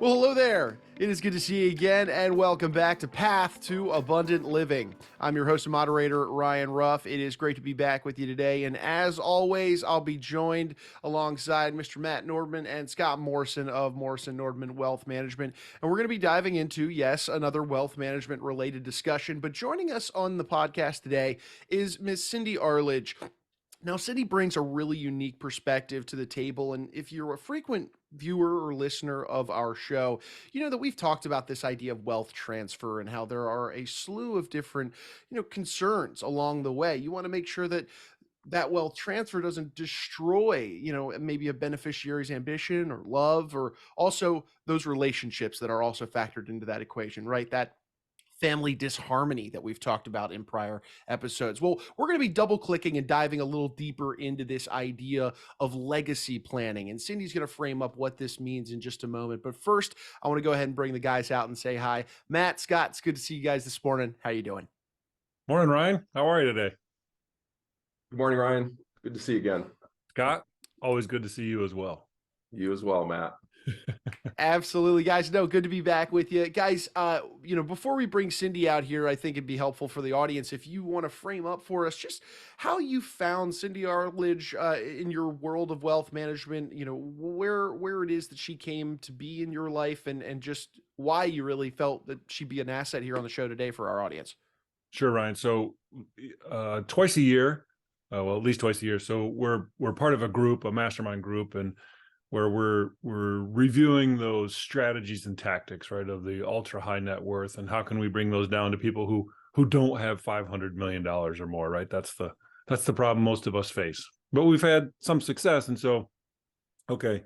Well, hello there. It is good to see you again, and welcome back to Path to Abundant Living. I'm your host and moderator, Ryan Ruff. It is great to be back with you today, and as always, I'll be joined alongside Mr. Matt Nordman and Scott Morrison of Morrison Nordman Wealth Management, and we're going to be diving into, yes, another wealth management related discussion, but joining us on the podcast today is Miss Cindy Arledge. Now, Cindy brings a really unique perspective to the table, and if you're a frequent viewer or listener of our show, you know that we've talked about this idea of wealth transfer and how there are a slew of different, concerns along the way. You want to make sure that that wealth transfer doesn't destroy, maybe a beneficiary's ambition or love, or also those relationships that are also factored into that equation, right? That family disharmony that we've talked about in prior episodes. Well, we're going to be double clicking and diving a little deeper into this idea of legacy planning. And Cindy's going to frame up what this means in just a moment. But first, I want to go ahead and bring the guys out and say hi. Matt, Scott, it's good to see you guys this morning. How you doing? Morning, Ryan. How are you today? Good morning, Ryan. Good to see you again. Scott, always good to see you as well. You as well, Matt. Absolutely, guys. No, good to be back with you guys. Before we bring Cindy out here, I think it'd be helpful for the audience if you want to frame up for us just how you found Cindy Arledge in your world of wealth management, where it is that she came to be in your life, and just why you really felt that she'd be an asset here on the show today for our audience. Sure, Ryan. So twice a year, at least twice a year. So we're part of a group, a mastermind group, and where we're reviewing those strategies and tactics, right, of the ultra high net worth, and how can we bring those down to people who don't have $500 million or more, right? That's the problem most of us face. But we've had some success, and so okay.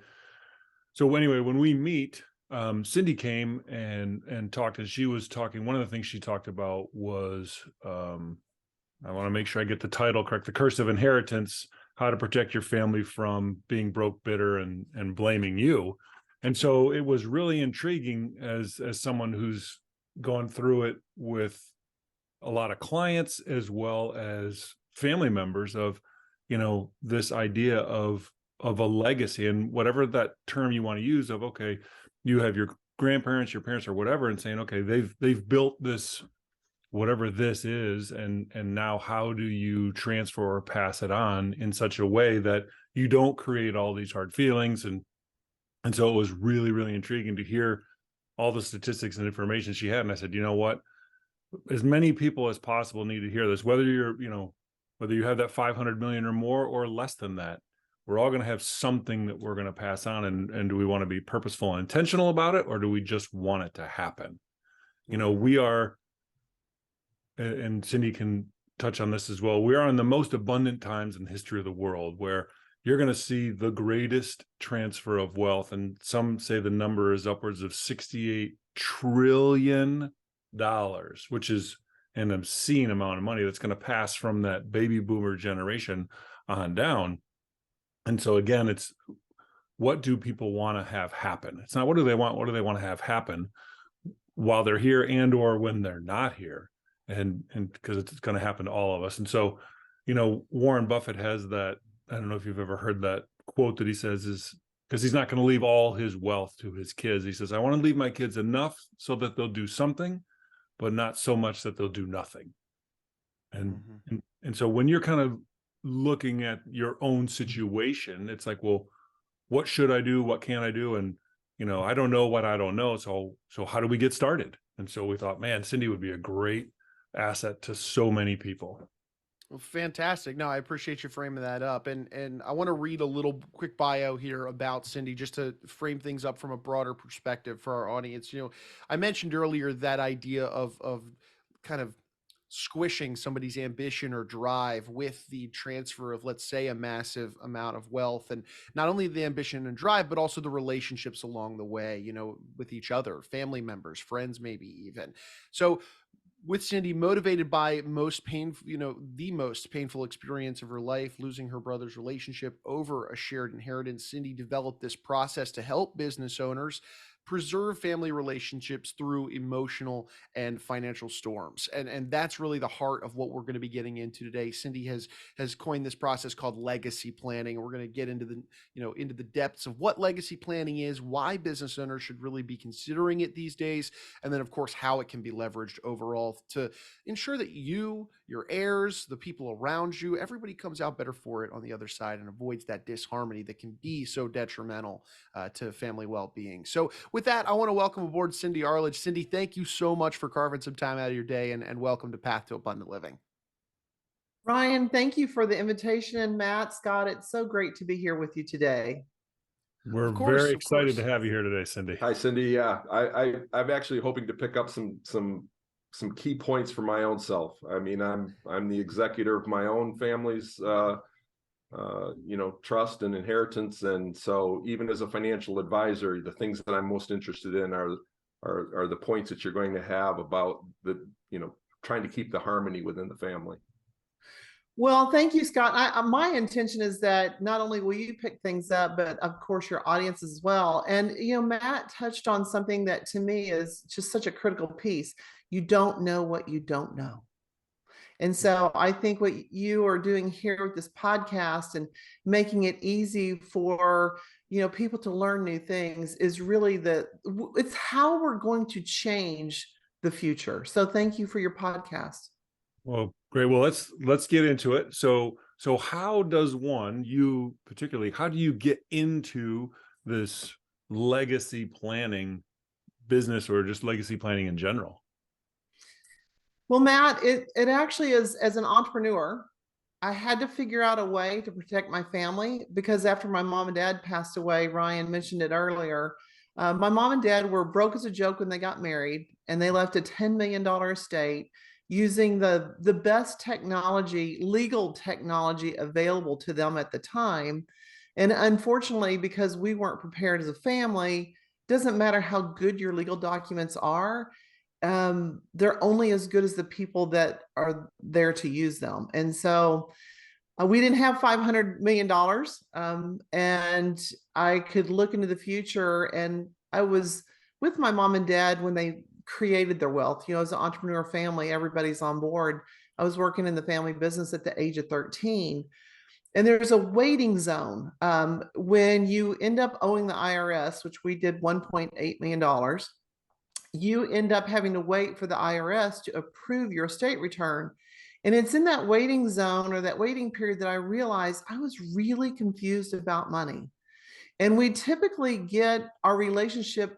So anyway, when we meet, Cindy came and talked, and she was talking. One of the things she talked about was, I want to make sure I get the title correct: the curse of inheritance. How to protect your family from being broke, bitter, and blaming you. And so it was really intriguing as someone who's gone through it with a lot of clients as well as family members of, this idea of a legacy, and whatever that term you want to use of, okay, you have your grandparents, your parents, or whatever, and saying, okay, they've built this, whatever this is, and now how do you transfer or pass it on in such a way that you don't create all these hard feelings. And so it was really, really intriguing to hear all the statistics and information she had. And I said, you know what, as many people as possible need to hear this, whether whether you have that 500 million or more or less than that. We're all going to have something that we're going to pass on. And do we want to be purposeful and intentional about it, or do we just want it to happen? We are, and Cindy can touch on this as well, we are in the most abundant times in the history of the world where you're going to see the greatest transfer of wealth. And some say the number is upwards of $68 trillion, which is an obscene amount of money that's going to pass from that baby boomer generation on down. And so again, it's what do people want to have happen? It's not what do they want to have happen while they're here and or when they're not here. And because it's going to happen to all of us. And so, Warren Buffett has that, I don't know if you've ever heard that quote that he says is, because he's not going to leave all his wealth to his kids. He says, I want to leave my kids enough so that they'll do something, but not so much that they'll do nothing. And so when you're kind of looking at your own situation, it's like, well, what should I do? What can I do? And, I don't know what I don't know. So how do we get started? And so we thought, man, Cindy would be a great asset to so many people. Well, fantastic. No, I appreciate you framing that up. And I want to read a little quick bio here about Cindy just to frame things up from a broader perspective for our audience. I mentioned earlier that idea of kind of squishing somebody's ambition or drive with the transfer of, let's say, a massive amount of wealth, and not only the ambition and drive, but also the relationships along the way, with each other, family members, friends, maybe even. So with Cindy, motivated by the most painful experience of her life, losing her brother's relationship over a shared inheritance, Cindy developed this process to help business owners preserve family relationships through emotional and financial storms. And that's really the heart of what we're going to be getting into today. Cindy has coined this process called legacy planning. We're going to get into the depths of what legacy planning is, why business owners should really be considering it these days, and then of course how it can be leveraged overall to ensure that you, your heirs, the people around you, everybody comes out better for it on the other side and avoids that disharmony that can be so detrimental to family well-being. So with that, I want to welcome aboard Cindy Arledge. Cindy, thank you so much for carving some time out of your day, and welcome to Path to Abundant Living. Ryan, thank you for the invitation. And Matt, Scott, it's so great to be here with you today. We're very excited to have you here today, Cindy. Hi, Cindy. Yeah, I'm actually hoping to pick up some key points for my own self. I mean, I'm the executor of my own family's trust and inheritance, and so even as a financial advisor, the things that I'm most interested in are the points that you're going to have about trying to keep the harmony within the family. Well, thank you, Scott. My intention is that not only will you pick things up, but of course your audience as well. And, Matt touched on something that to me is just such a critical piece. You don't know what you don't know. And so I think what you are doing here with this podcast and making it easy for, people to learn new things is really it's how we're going to change the future. So thank you for your podcast. Well, great. Well, let's get into it. So how does you particularly, how do you get into this legacy planning business, or just legacy planning in general? Well, Matt, it actually is, as an entrepreneur, I had to figure out a way to protect my family, because after my mom and dad passed away, Ryan mentioned it earlier, my mom and dad were broke as a joke when they got married, and they left a $10 million estate using the best technology, legal technology available to them at the time. And unfortunately, because we weren't prepared as a family, doesn't matter how good your legal documents are, they're only as good as the people that are there to use them. And so we didn't have $500 million, and I could look into the future. And I was with my mom and dad when they created their wealth. As an entrepreneur family, everybody's on board. I was working in the family business at the age of 13. And there's a waiting zone. When you end up owing the IRS, which we did $1.8 million, you end up having to wait for the IRS to approve your estate return. And it's in that waiting zone, or that waiting period, that I realized I was really confused about money. And we typically get our relationship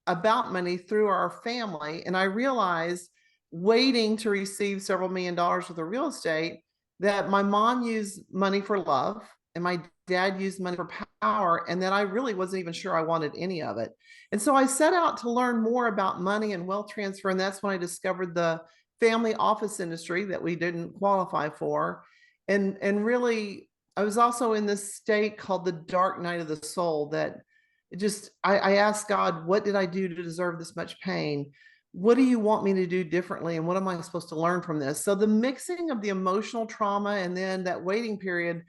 about money through our family. And I realized, waiting to receive several $1 million worth of real estate, that my mom used money for love and my dad used money for power, and that I really wasn't even sure I wanted any of it. And so I set out to learn more about money and wealth transfer. And that's when I discovered the family office industry that we didn't qualify for. And really, I was also in this state called the dark night of the soul, that I asked God, what did I do to deserve this much pain? What do you want me to do differently? And what am I supposed to learn from this? So the mixing of the emotional trauma and then that waiting period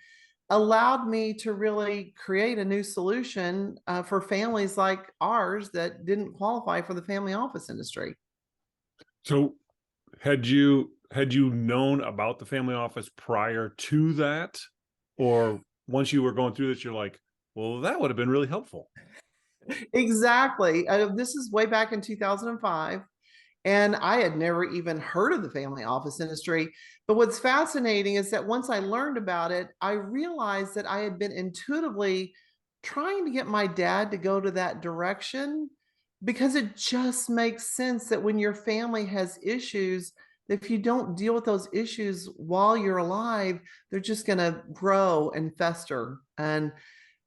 allowed me to really create a new solution for families like ours that didn't qualify for the family office industry. So had you known about the family office prior to that, or once you were going through this, you're like, well, that would have been really helpful? Exactly. This is way back in 2005. And I had never even heard of the family office industry. But what's fascinating is that once I learned about it, I realized that I had been intuitively trying to get my dad to go to that direction, because it just makes sense that when your family has issues, if you don't deal with those issues while you're alive, they're just going to grow and fester. And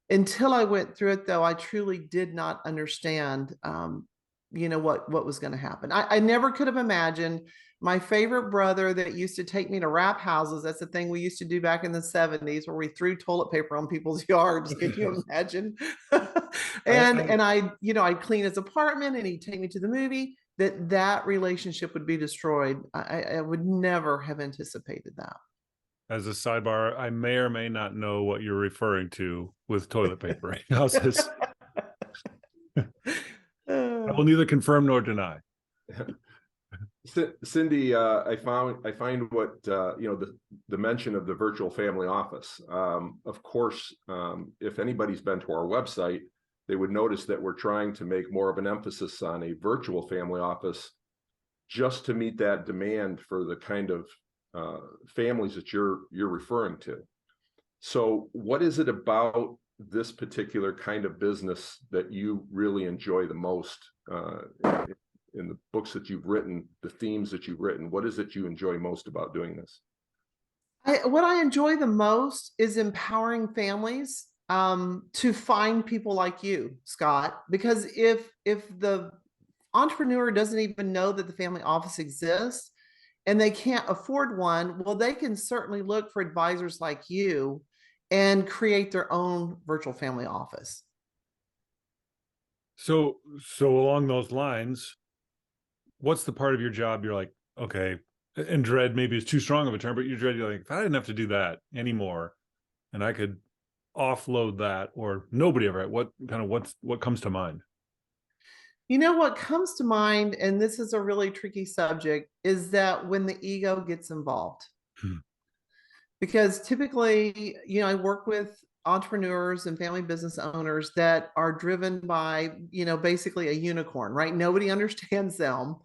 until I went through it, though, I truly did not understand what was going to happen. I never could have imagined my favorite brother that used to take me to wrap houses. That's the thing we used to do back in the 70s, where we threw toilet paper on people's yards. Can you imagine? and I'd clean his apartment, and he'd take me to the movie. That relationship would be destroyed. I would never have anticipated that. As a sidebar, I may or may not know what you're referring to with toilet paper houses. will neither confirm nor deny. Cindy, I find what the mention of the virtual family office. Of course, if anybody's been to our website, they would notice that we're trying to make more of an emphasis on a virtual family office, just to meet that demand for the kind of families that you're referring to. So, what is it about this particular kind of business that you really enjoy the most? In the books that you've written, the themes that you've written, what is it you enjoy most about doing this? What I enjoy the most is empowering families to find people like you, Scott, because if the entrepreneur doesn't even know that the family office exists and they can't afford one, well, they can certainly look for advisors like you and create their own virtual family office. So along those lines, what's the part of your job you're like, okay, and dread maybe is too strong of a term, but you're like, if I didn't have to do that anymore and I could offload that, or nobody ever, what comes to mind? You know, what comes to mind, and this is a really tricky subject, is that when the ego gets involved. Because typically, I work with entrepreneurs and family business owners that are driven by, basically a unicorn, right? Nobody understands them.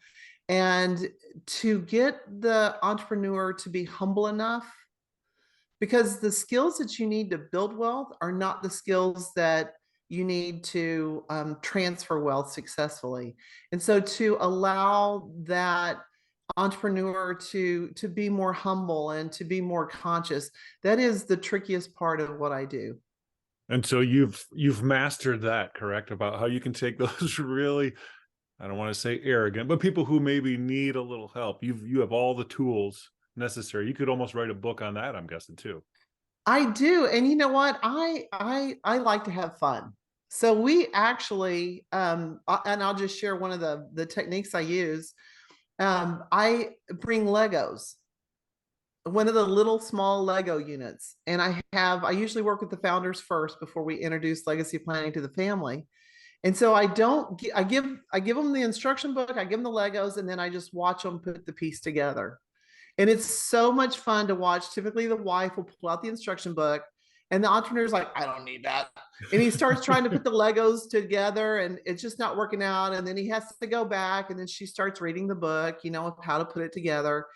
And to get the entrepreneur to be humble enough, because the skills that you need to build wealth are not the skills that you need to transfer wealth successfully. And so to allow that entrepreneur to be more humble and to be more conscious, that is the trickiest part of what I do. And so you've mastered that, correct? About how you can take those really, I don't want to say arrogant, but people who maybe need a little help. You have all the tools necessary. You could almost write a book on that, I'm guessing, too. I do. And you know what? I like to have fun. So we actually, and I'll just share one of the techniques I use. I bring Legos, one of the little small Lego units. And I usually work with the founders first before we introduce legacy planning to the family. And so I give them the instruction book, I give them the Legos, and then I just watch them put the piece together. And it's so much fun to watch. Typically the wife will pull out the instruction book and the entrepreneur's like, I don't need that. And he starts trying to put the Legos together and it's just not working out. And then he has to go back and then she starts reading the book, of how to put it together.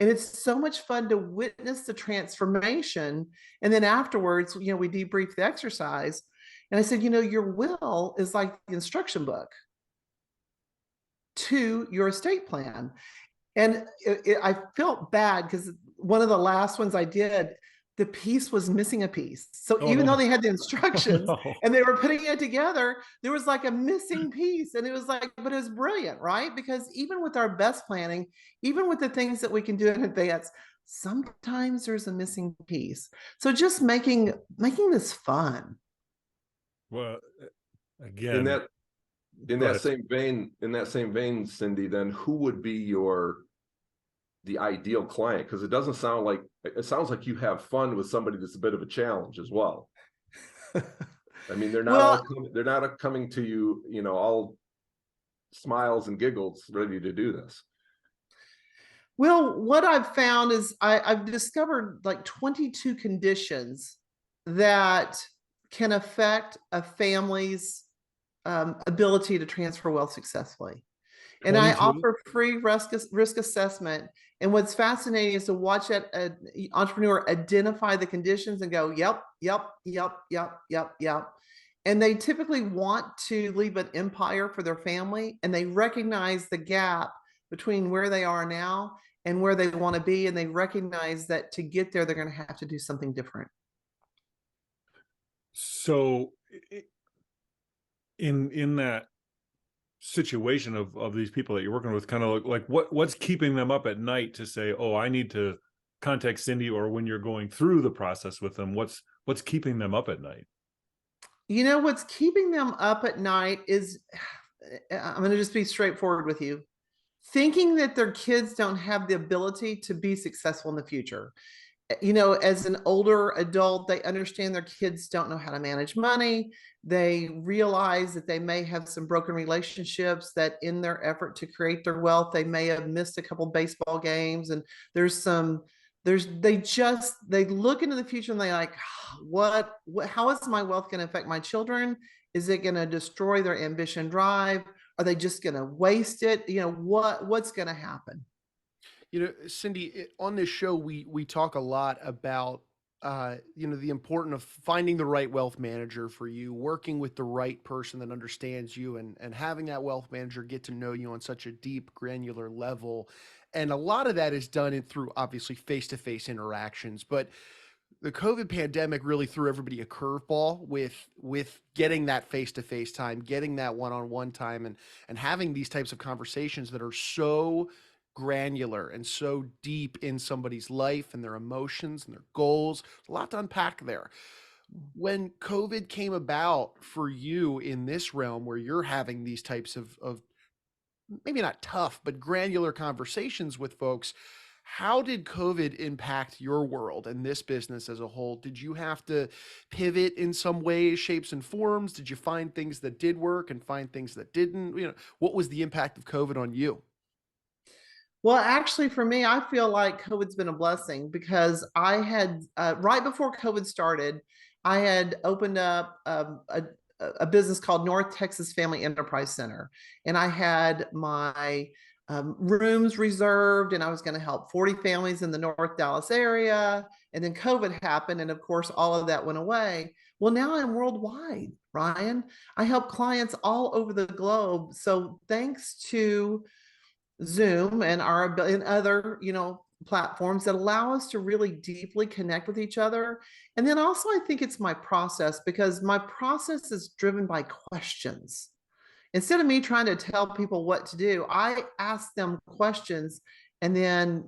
And it's so much fun to witness the transformation. And then afterwards, we debrief the exercise. And I said, your will is like the instruction book to your estate plan. And I felt bad because one of the last ones I did, the piece was missing a piece. So even though they had the instructions and they were putting it together, there was like a missing piece. And it was like, but it was brilliant, right? Because even with our best planning, even with the things that we can do in advance, sometimes there's a missing piece. So just making this fun. Well, again, in that same vein, Cindy, then who would be the ideal client? Because it sounds like you have fun with somebody that's a bit of a challenge as well. I mean, they're not not coming to you, all smiles and giggles, ready to do this. Well, what I've found is I've discovered like 22 conditions that can affect a family's ability to transfer wealth successfully. And 22? I offer free risk assessment. And what's fascinating is to watch that entrepreneur identify the conditions and go, yep. And they typically want to leave an empire for their family. And they recognize the gap between where they are now and where they want to be. And they recognize that to get there, they're going to have to do something different. So in that situation of these people that you're working with, kind of like what's keeping them up at night to say, oh, I need to contact Cindy, or when you're going through the process with them, what's keeping them up at night? What's keeping them up at night is, I'm going to just be straightforward with you, thinking that their kids don't have the ability to be successful in the future. as an older adult, they understand their kids don't know how to manage money. They realize that they may have some broken relationships, that in their effort to create their wealth, they may have missed a couple baseball games. And they look into the future and they like, how is my wealth going to affect my children? Is it going to destroy their ambition drive? Are they just going to waste it? What's going to happen? Cindy, on this show, we talk a lot about, the importance of finding the right wealth manager for you, working with the right person that understands you, and having that wealth manager get to know you on such a deep, granular level. And a lot of that is done through obviously face-to-face interactions, but the COVID pandemic really threw everybody a curveball with getting that face-to-face time, getting that one-on-one time, and having these types of conversations that are so granular and so deep in somebody's life and their emotions and their goals. There's a lot to unpack there. When COVID came about for you in this realm where you're having these types of maybe not tough, but granular conversations with folks, how did COVID impact your world and this business as a whole? Did you have to pivot in some ways, shapes, and forms? Did you find things that did work and find things that didn't? What was the impact of COVID on you? Well, actually, for me, I feel like COVID's been a blessing because I had, right before COVID started, I had opened up a business called North Texas Family Enterprise Center. And I had my rooms reserved, and I was going to help 40 families in the North Dallas area. And then COVID happened. And of course, all of that went away. Well, now I'm worldwide, Ryan. I help clients all over the globe. So thanks to Zoom and other, platforms that allow us to really deeply connect with each other. And then also, I think it's my process, because my process is driven by questions. Instead of me trying to tell people what to do, I ask them questions and then,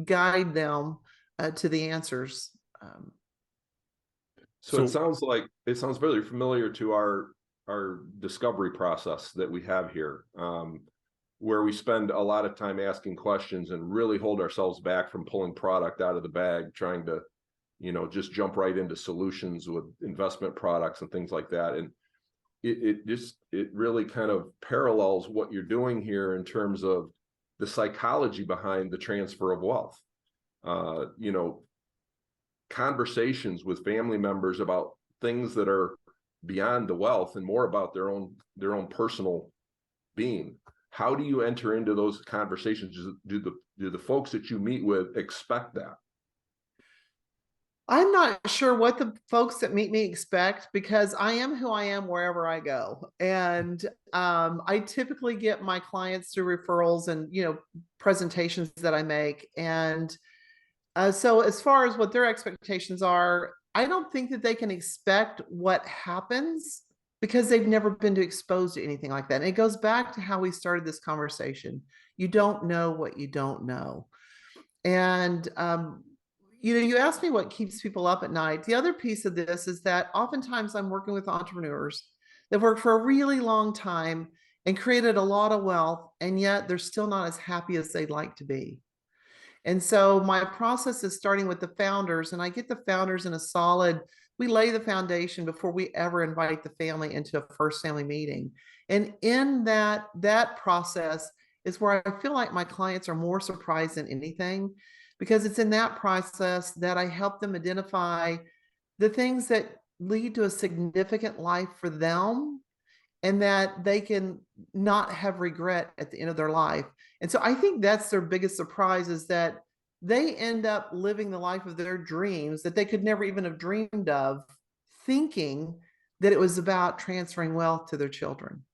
guide them to the answers. So it sounds very familiar to our discovery process that we have here, where we spend a lot of time asking questions and really hold ourselves back from pulling product out of the bag, trying to, just jump right into solutions with investment products and things like that. And it really kind of parallels what you're doing here in terms of the psychology behind the transfer of wealth. Conversations with family members about things that are beyond the wealth and more about their own personal being. How do you enter into those conversations? Do the folks that you meet with expect that? I'm not sure what the folks that meet me expect, because I am who I am wherever I go. And I typically get my clients through referrals and, presentations that I make. And so as far as what their expectations are, I don't think that they can expect what happens, because they've never been exposed to anything like that. And it goes back to how we started this conversation. You don't know what you don't know. And, you asked me what keeps people up at night. The other piece of this is that oftentimes I'm working with entrepreneurs that worked for a really long time and created a lot of wealth, and yet they're still not as happy as they'd like to be. And so my process is starting with the founders, and I get the founders in we lay the foundation before we ever invite the family into a first family meeting. And in that process is where I feel like my clients are more surprised than anything, because it's in that process that I help them identify the things that lead to a significant life for them, and that they can not have regret at the end of their life. And so I think that's their biggest surprise, is that they end up living the life of their dreams that they could never even have dreamed of, thinking that it was about transferring wealth to their children.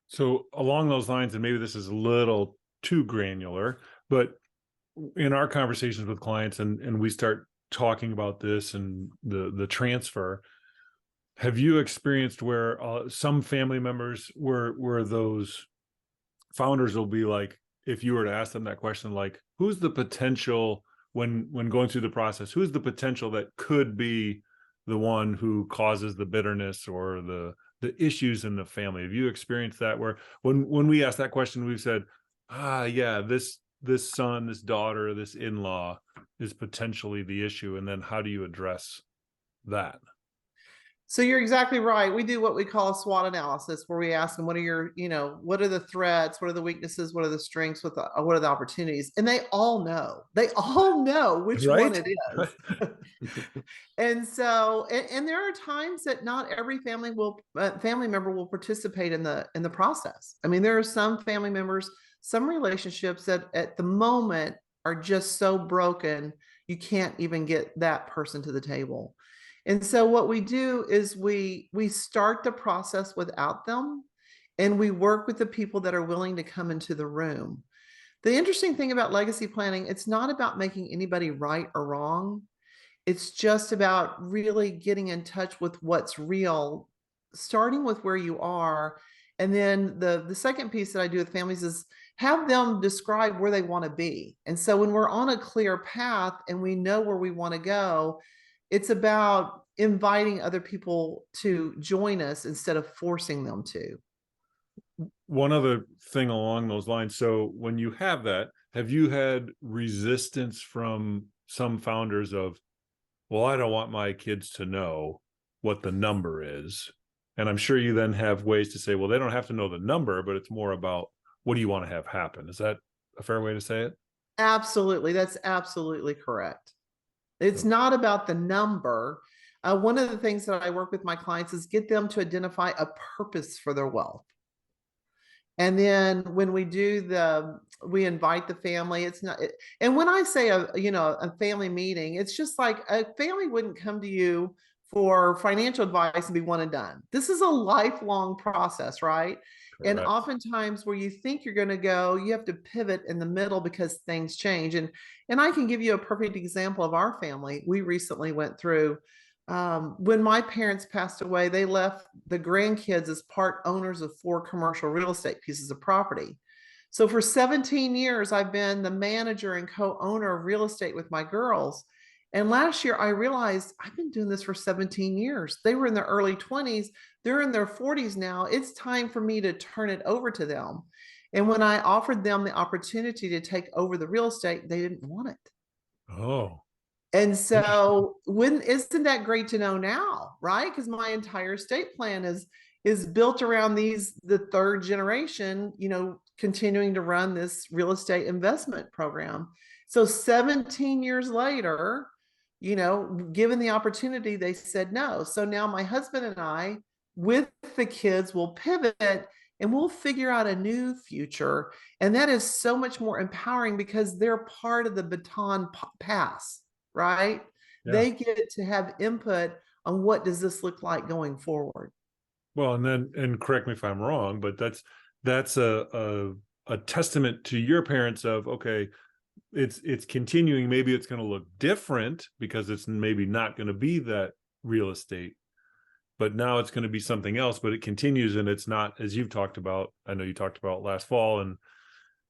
So along those lines, and maybe this is a little too granular, but in our conversations with clients, and we start talking about this and the transfer, have you experienced where some family members where those founders will be like, if you were to ask them that question, like, who's the potential when going through the process, who's the potential that could be the one who causes the bitterness or the issues in the family? Have you experienced that, where when we ask that question, we've said, yeah, this son, this daughter, this in-law is potentially the issue, and then how do you address that? So you're exactly right. We do what we call a SWOT analysis, where we ask them, what are your, what are the threats? What are the weaknesses? What are the strengths? What are the opportunities? And they all know which one Right? it is. And so, and there are times that not every family member will participate in the process. I mean, there are some family members, some relationships that at the moment are just so broken, you can't even get that person to the table. And so what we do is we start the process without them, and we work with the people that are willing to come into the room. The interesting thing about legacy planning, it's not about making anybody right or wrong. It's just about really getting in touch with what's real, starting with where you are. And then the second piece that I do with families is have them describe where they want to be. And so when we're on a clear path and we know where we want to go, it's about inviting other people to join us instead of forcing them to. One other thing along those lines. So when you have that, have you had resistance from some founders of, well, I don't want my kids to know what the number is? And I'm sure you then have ways to say, well, they don't have to know the number, but it's more about what do you want to have happen? Is that a fair way to say it? Absolutely. That's absolutely correct. It's not about the number. One of the things that I work with my clients is get them to identify a purpose for their wealth. And then when we we invite the family, it's not, and when I say a family meeting, it's just like a family wouldn't come to you for financial advice and be one and done. This is a lifelong process, right? Correct. And oftentimes where you think you're going to go, you have to pivot in the middle because things change. And I can give you a perfect example of our family. We recently went through, when my parents passed away, they left the grandkids as part owners of 4 commercial real estate pieces of property. So for 17 years, I've been the manager and co-owner of real estate with my girls. And last year I realized I've been doing this for 17 years. They were in their early 20s. They're in their 40s now. It's time for me to turn it over to them. And when I offered them the opportunity to take over the real estate, they didn't want it. Oh. And so isn't that great to know now, right? Because my entire estate plan is built around the third generation, continuing to run this real estate investment program. So 17 years later, given the opportunity, they said no. So now my husband and I, with the kids, will pivot and we'll figure out a new future. And that is so much more empowering because they're part of the baton pass, right? Yeah. They get to have input on what does this look like going forward. Well, and correct me if I'm wrong, but that's a testament to your parents of, okay, it's continuing. Maybe it's going to look different because it's maybe not going to be that real estate, but now it's going to be something else, but it continues. And it's not, as you've talked about, I know you talked about last fall and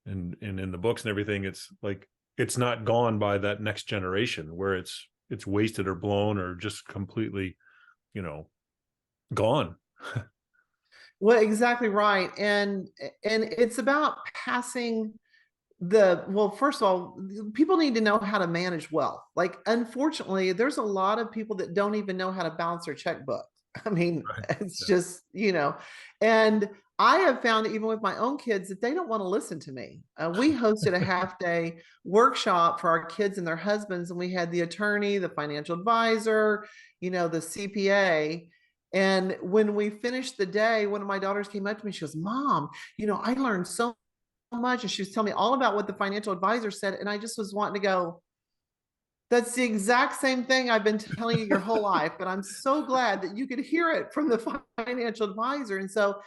in the books and everything, it's like, it's not gone by that next generation where it's wasted or blown or just completely, gone. Well, exactly right. And it's about passing first of all, people need to know how to manage wealth. Like, unfortunately, there's a lot of people that don't even know how to balance their checkbook. I mean, right. It's just, and I have found even with my own kids that they don't want to listen to me. We hosted a half-day workshop for our kids and their husbands, and we had the attorney, the financial advisor, the CPA. And when we finished the day, one of my daughters came up to me. She goes, "Mom, I learned so much." And she was telling me all about what the financial advisor said. And I just was wanting to go, that's the exact same thing I've been telling you your whole life, but I'm so glad that you could hear it from the financial advisor. And so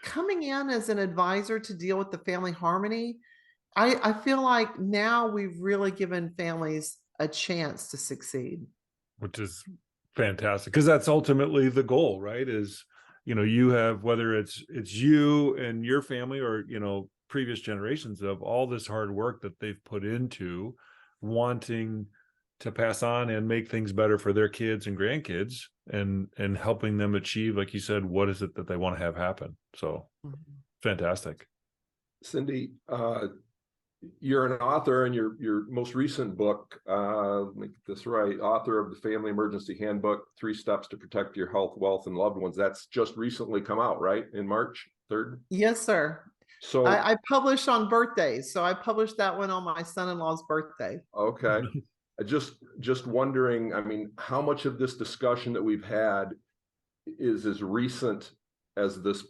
coming in as an advisor to deal with the family harmony, I feel like now we've really given families a chance to succeed. Which is fantastic, because that's ultimately the goal, right? Is, you have, whether it's you and your family or, previous generations of all this hard work that they've put into wanting to pass on and make things better for their kids and grandkids and helping them achieve, like you said, what is it that they want to have happen. So fantastic. Cindy, you're an author, and your most recent book, let me get this right, author of the Family Emergency Handbook, 3 Steps to Protect Your Health, Wealth, and Loved Ones. That's just recently come out, right? In March 3rd. Yes, sir. So, I publish on birthdays. So I published that one on my son-in-law's birthday. okay. I just wondering, I mean, how much of this discussion that we've had is as recent as the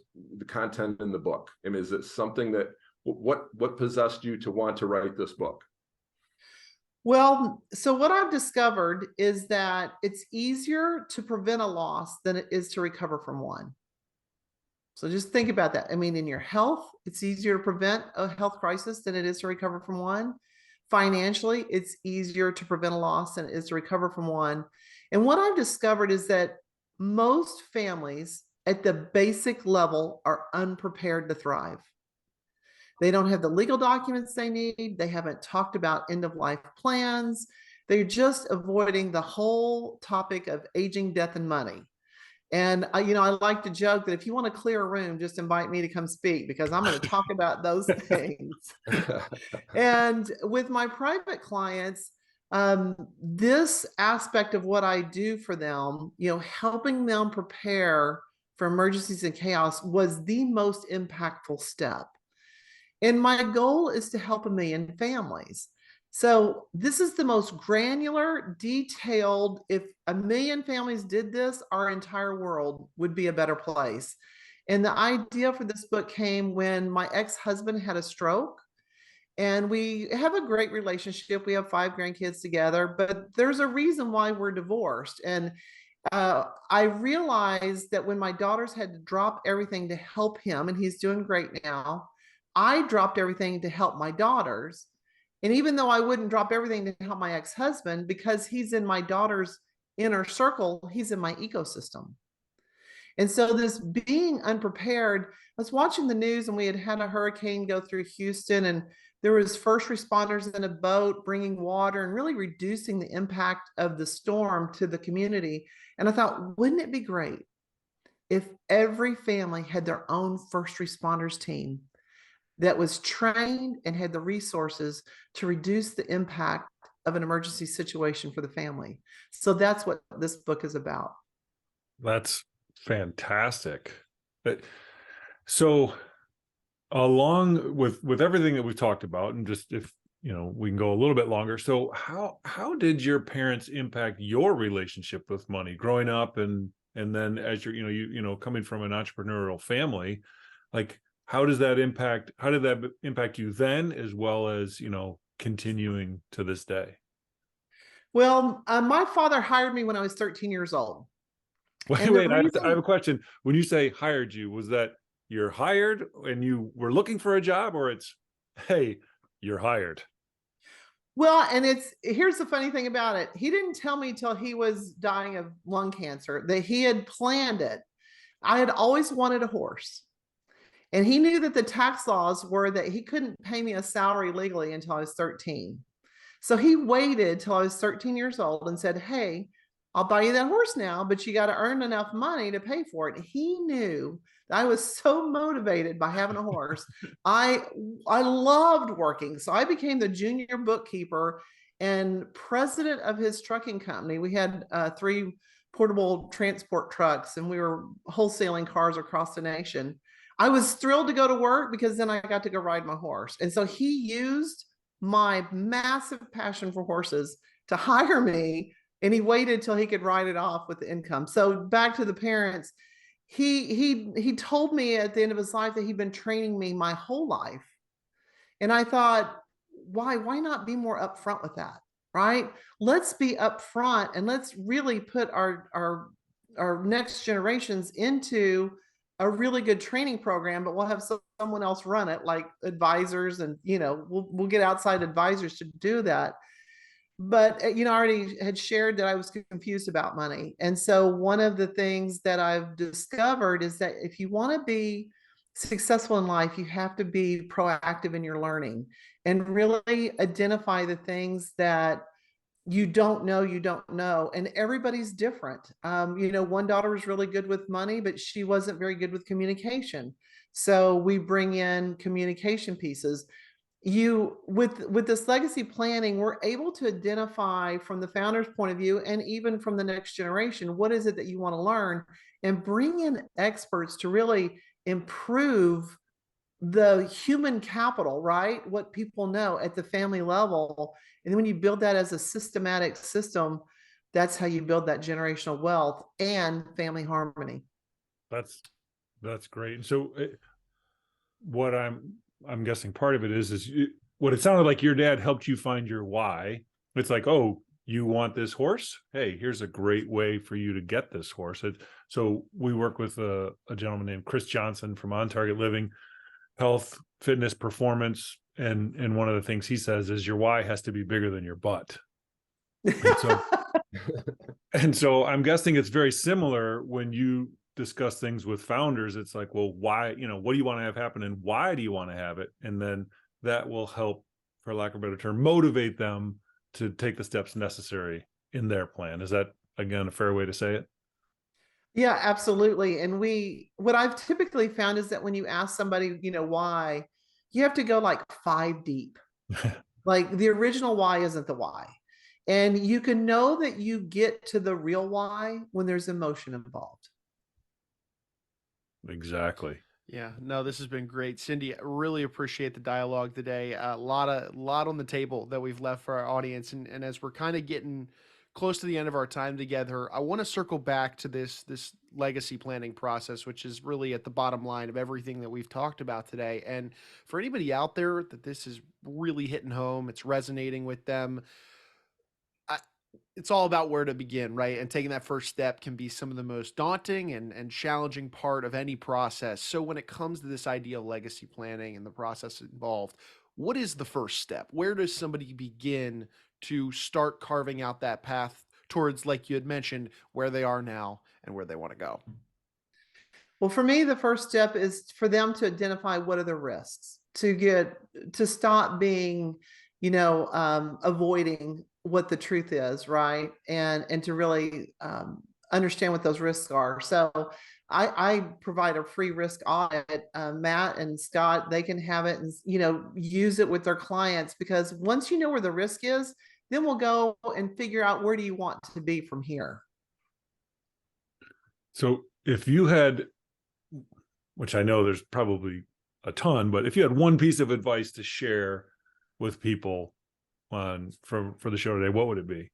content in the book? I mean, is it something that, what possessed you to want to write this book? Well, so what I've discovered is that it's easier to prevent a loss than it is to recover from one. So just think about that. I mean, in your health, it's easier to prevent a health crisis than it is to recover from one. Financially, it's easier to prevent a loss than it is to recover from one. And what I've discovered is that most families at the basic level are unprepared to thrive. They don't have the legal documents they need. They haven't talked about end of life plans. They're just avoiding the whole topic of aging, death, and money. And I like to joke that if you want to clear a room, just invite me to come speak, because I'm going to talk about those things. And with my private clients, this aspect of what I do for them, helping them prepare for emergencies and chaos, was the most impactful step. And my goal is to help 1 million families. So this is the most granular, detailed. If 1 million families did this, our entire world would be a better place. And the idea for this book came when my ex-husband had a stroke. And we have a great relationship. We have 5 grandkids together, but there's a reason why we're divorced. And I realized that when my daughters had to drop everything to help him, and he's doing great now, I dropped everything to help my daughters. And even though I wouldn't drop everything to help my ex-husband, because he's in my daughter's inner circle, he's in my ecosystem. And so this being unprepared, I was watching the news, and we had a hurricane go through Houston, and there was first responders in a boat bringing water and really reducing the impact of the storm to the community. And I thought, wouldn't it be great if every family had their own first responders team that was trained and had the resources to reduce the impact of an emergency situation for the family? So that's what this book is about. That's fantastic. So along with everything that we've talked about, and just if we can go a little bit longer. So how did your parents impact your relationship with money growing up, and then as you're coming from an entrepreneurial family, like how did that impact you then, as well as continuing to this day? Well, my father hired me when I was 13 years old. Wait, I have a question. When you say hired you, was that you're hired and you were looking for a job, or it's, hey, you're hired? Well, and here's the funny thing about it. He didn't tell me till he was dying of lung cancer that he had planned it. I had always wanted a horse. And he knew that the tax laws were that he couldn't pay me a salary legally until I was 13. So he waited till I was 13 years old and said, hey, I'll buy you that horse now, but you got to earn enough money to pay for it. He knew that I was so motivated by having a horse. I loved working. So I became the junior bookkeeper and president of his trucking company. We had 3 portable transport trucks, and we were wholesaling cars across the nation. I was thrilled to go to work because then I got to go ride my horse. And so he used my massive passion for horses to hire me, and he waited till he could write it off with the income. So back to the parents, he told me at the end of his life that he'd been training me my whole life. And I thought, why not be more upfront with that, right? Let's be upfront, and let's really put our next generations into a really good training program, but we'll have someone else run it, like advisors, and we'll get outside advisors to do that. But I already had shared that I was confused about money. And so one of the things that I've discovered is that if you want to be successful in life, you have to be proactive in your learning and really identify the things that you don't know. And everybody's different. One daughter was really good with money, but she wasn't very good with communication. So we bring in communication pieces. you with this legacy planning, we're able to identify from the founder's point of view and even from the next generation, what is it that you want to learn, and bring in experts to really improve the human capital, right? What people know at the family level. And then when you build that as a systematic system, that's how you build that generational wealth and family harmony. That's great. And so what I'm guessing part of it is what it sounded like your dad helped you find your why. It's like, oh, you want this horse? Hey, here's a great way for you to get this horse. So we work with a gentleman named Chris Johnson from On Target Living, health, fitness, performance. And one of the things he says is your why has to be bigger than your butt. And so I'm guessing it's very similar when you discuss things with founders. It's like, well, why, what do you want to have happen and why do you want to have it? And then that will help, for lack of a better term, motivate them to take the steps necessary in their plan. Is that, again, a fair way to say it? Yeah, absolutely. And what I've typically found is that when you ask somebody, why, you have to go like 5 deep. Like the original why isn't the why. And you can know that you get to the real why when there's emotion involved. Exactly. Yeah, no, this has been great. Cindy, I really appreciate the dialogue today. A lot on the table that we've left for our audience. And as we're kind of getting close to the end of our time together, I want to circle back to this legacy planning process, which is really at the bottom line of everything that we've talked about today. And for anybody out there that this is really hitting home, it's resonating with them, it's all about where to begin, right? And taking that first step can be some of the most daunting and challenging part of any process. So when it comes to this idea of legacy planning and the process involved, what is the first step? Where does somebody begin to start carving out that path towards, like you had mentioned, where they are now and where they want to go? Well, for me, the first step is for them to identify what are the risks, to stop being, avoiding what the truth is, right? And to really understand what those risks are. So I provide a free risk audit. Matt and Scott, they can have it and, use it with their clients, because once you know where the risk is, then we'll go and figure out where do you want to be from here. So if you had, which I know there's probably a ton, but if you had one piece of advice to share with people for the show today, what would it be?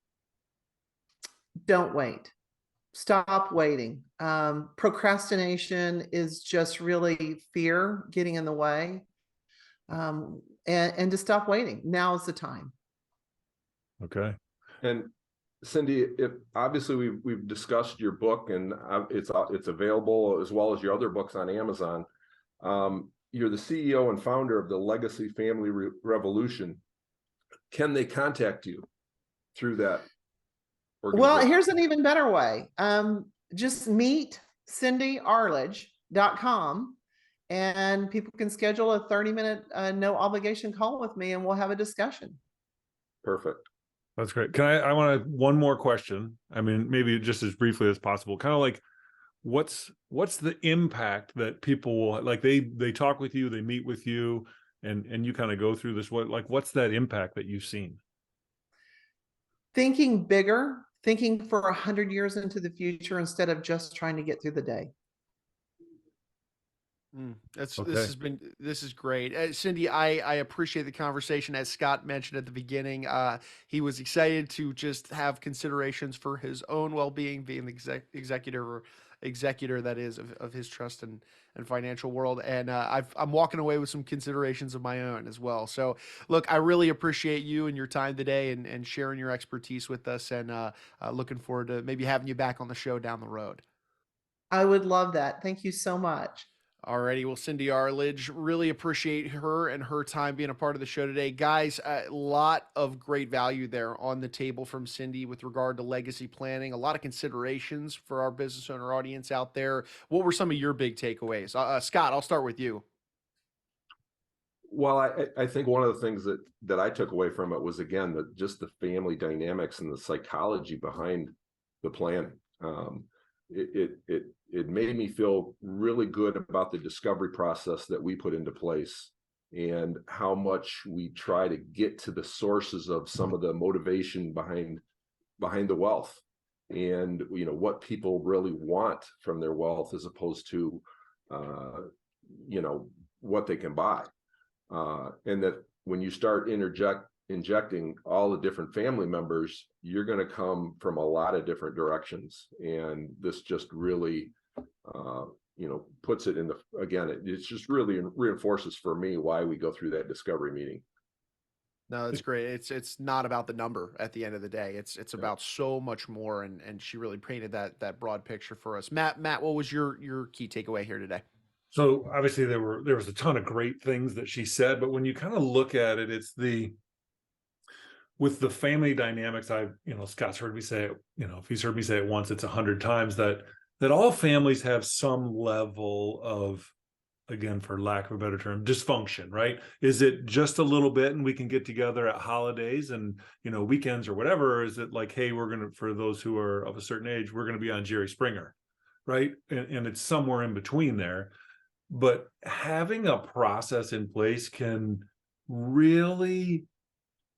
Don't wait. Stop waiting. Procrastination is just really fear getting in the way. And to stop waiting. Now is the time. Okay. And Cindy, obviously we've discussed your book, and it's available as well as your other books on Amazon. You're the CEO and founder of the Legacy Family Revolution. Can they contact you through that? Well, here's an even better way. Just meet cindyarledge.com, and people can schedule a 30-minute no obligation call with me, and we'll have a discussion. Perfect. That's great. I want one more question. I mean, maybe just as briefly as possible, kind of like what's the impact that people will like, they talk with you, they meet with you, and you kind of go through this, what's that impact that you've seen? Thinking bigger, thinking for 100 years into the future instead of just trying to get through the day. Okay. This is great. Cindy, I appreciate the conversation. As Scott mentioned at the beginning, he was excited to just have considerations for his own well-being, being the executor that is of his trust and financial world. And I'm walking away with some considerations of my own as well. So look, I really appreciate you and your time today and sharing your expertise with us, and looking forward to maybe having you back on the show down the road. I would love that. Thank you so much. Alrighty, well, Cindy Arledge, really appreciate her and her time being a part of the show today. Guys, a lot of great value there on the table from Cindy with regard to legacy planning, a lot of considerations for our business owner audience out there. What were some of your big takeaways? Scott, I'll start with you. Well, I think one of the things that I took away from it was, again, just the family dynamics and the psychology behind the planning. It made me feel really good about the discovery process that we put into place and how much we try to get to the sources of some of the motivation behind the wealth, and what people really want from their wealth as opposed to what they can buy, and that when you start injecting all the different family members, you're going to come from a lot of different directions, and this just really puts it in the, again, it's just really reinforces for me why we go through that discovery meeting. No, that's great. It's not about the number at the end of the day. It's about so much more, and she really painted that broad picture for us. Matt, what was your key takeaway here today? So obviously there was a ton of great things that she said, but when you kind of look at it, it's with the family dynamics. Scott's heard me say it, if he's heard me say it once, it's 100 times that all families have some level of, again, for lack of a better term, dysfunction, right? Is it just a little bit and we can get together at holidays and, weekends or whatever? Or is it like, hey, for those who are of a certain age, we're going to be on Jerry Springer, right? And it's somewhere in between there. But having a process in place can really,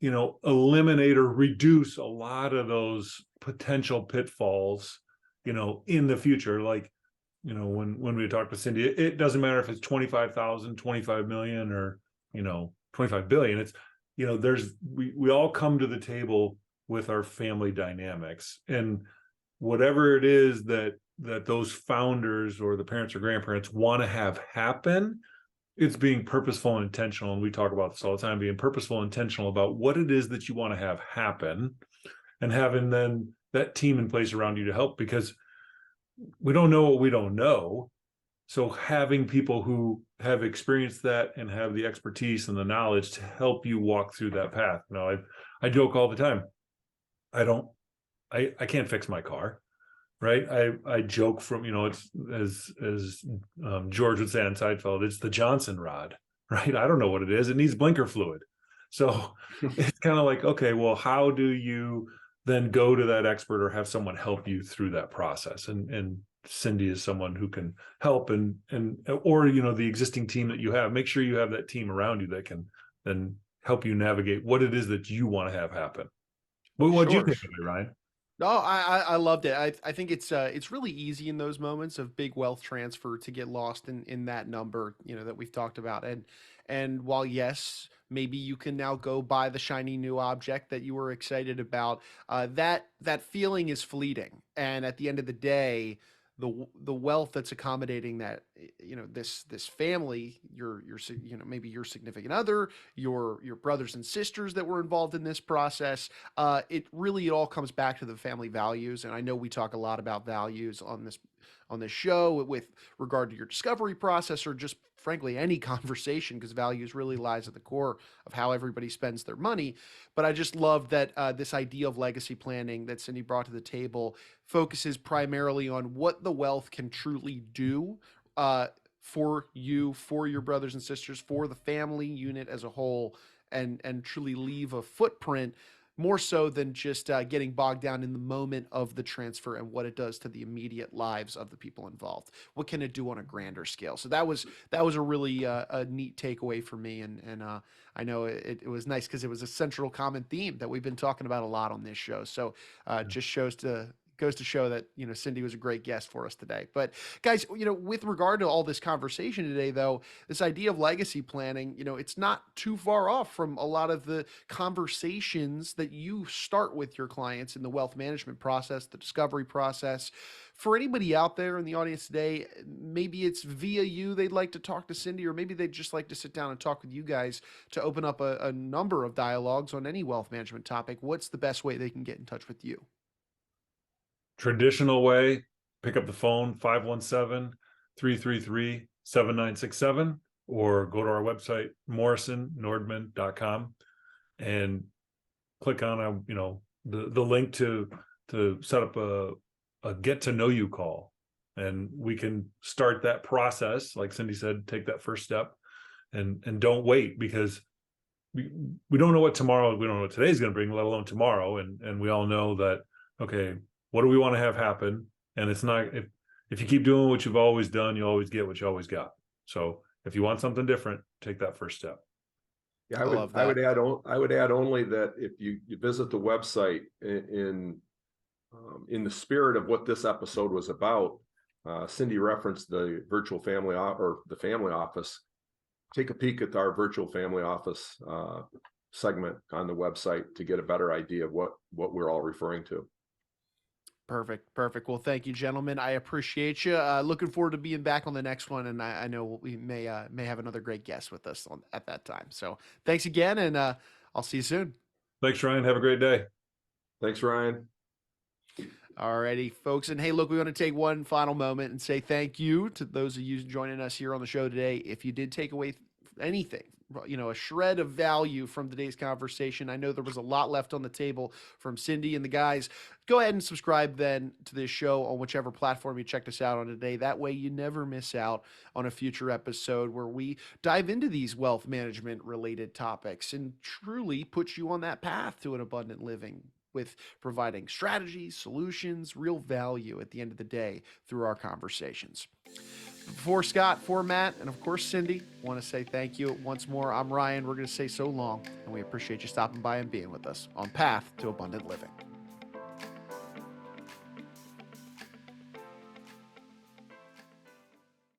eliminate or reduce a lot of those potential pitfalls, in the future. Like, when we talk to Cindy, it doesn't matter if it's 25,000, 25 million, or, 25 billion. It's, we all come to the table with our family dynamics, and whatever it is that those founders or the parents or grandparents want to have happen, it's being purposeful and intentional. And we talk about this all the time, being purposeful and intentional about what it is that you want to have happen, and having then that team in place around you to help, because we don't know what we don't know. So having people who have experienced that and have the expertise and the knowledge to help you walk through that path. I joke all the time. I can't fix my car, right? I joke from, it's as George would say on Seinfeld, it's the Johnson rod, right? I don't know what it is. It needs blinker fluid. So it's kind of like, okay, well, how do you then go to that expert or have someone help you through that process? And Cindy is someone who can help, or the existing team that you have, make sure you have that team around you that can then help you navigate what it is that you want to have happen. What do you think of it, Ryan? No, I loved it. I think it's really easy in those moments of big wealth transfer to get lost in that number, that we've talked about. And while, yes, maybe you can now go buy the shiny new object that you were excited about, that feeling is fleeting. And at the end of the day, the wealth that's accommodating that, this family, your maybe your significant other, your brothers and sisters that were involved in this process, it all comes back to the family values. And I know we talk a lot about values on this show with regard to your discovery process, or just frankly any conversation, because values really lies at the core of how everybody spends their money. But I just love that this idea of legacy planning that Cindy brought to the table focuses primarily on what the wealth can truly do for you, for your brothers and sisters, for the family unit as a whole, and truly leave a footprint, more so than just getting bogged down in the moment of the transfer and what it does to the immediate lives of the people involved. What can it do on a grander scale? So that was a really a neat takeaway for me, and I know it was nice because it was a central common theme that we've been talking about a lot on this show. So just goes to show that, Cindy was a great guest for us today. But guys, with regard to all this conversation today, though, this idea of legacy planning, it's not too far off from a lot of the conversations that you start with your clients in the wealth management process, the discovery process. For anybody out there in the audience today, maybe it's via you they'd like to talk to Cindy, or maybe they'd just like to sit down and talk with you guys to open up a number of dialogues on any wealth management topic. What's the best way they can get in touch with you? Traditional way, pick up the phone, 517-333-7967, or go to our website, morrisonnordman.com, and click on the link to set up a get to know you call, and we can start that process. Like Cindy said, take that first step, and don't wait, because we don't know what we don't know what today's going to bring, let alone tomorrow. And we all know that, okay, what do we want to have happen? And it's not, if you keep doing what you've always done, you always get what you always got. So if you want something different, take that first step. Yeah, I love I would that. I would add only that if you visit the website in the spirit of what this episode was about, Cindy referenced the virtual family or the family office. Take a peek at our virtual family office segment on the website to get a better idea of what we're all referring to. Perfect. Perfect. Well, thank you, gentlemen. I appreciate you. Looking forward to being back on the next one. And I know we may have another great guest with us at that time. So thanks again. And I'll see you soon. Thanks, Ryan. Have a great day. Thanks, Ryan. Alrighty, folks. And hey, look, we want to take one final moment and say thank you to those of you joining us here on the show today. If you did take away anything, a shred of value from today's conversation, I know there was a lot left on the table from Cindy and the guys. Go ahead and subscribe then to this show on whichever platform you checked us out on today. That way you never miss out on a future episode where we dive into these wealth management related topics and truly put you on that path to an abundant living, with providing strategies, solutions, real value at the end of the day through our conversations. For Scott, for Matt, and of course Cindy, I want to say thank you once more. I'm Ryan. We're going to say so long, and we appreciate you stopping by and being with us on Path to Abundant Living.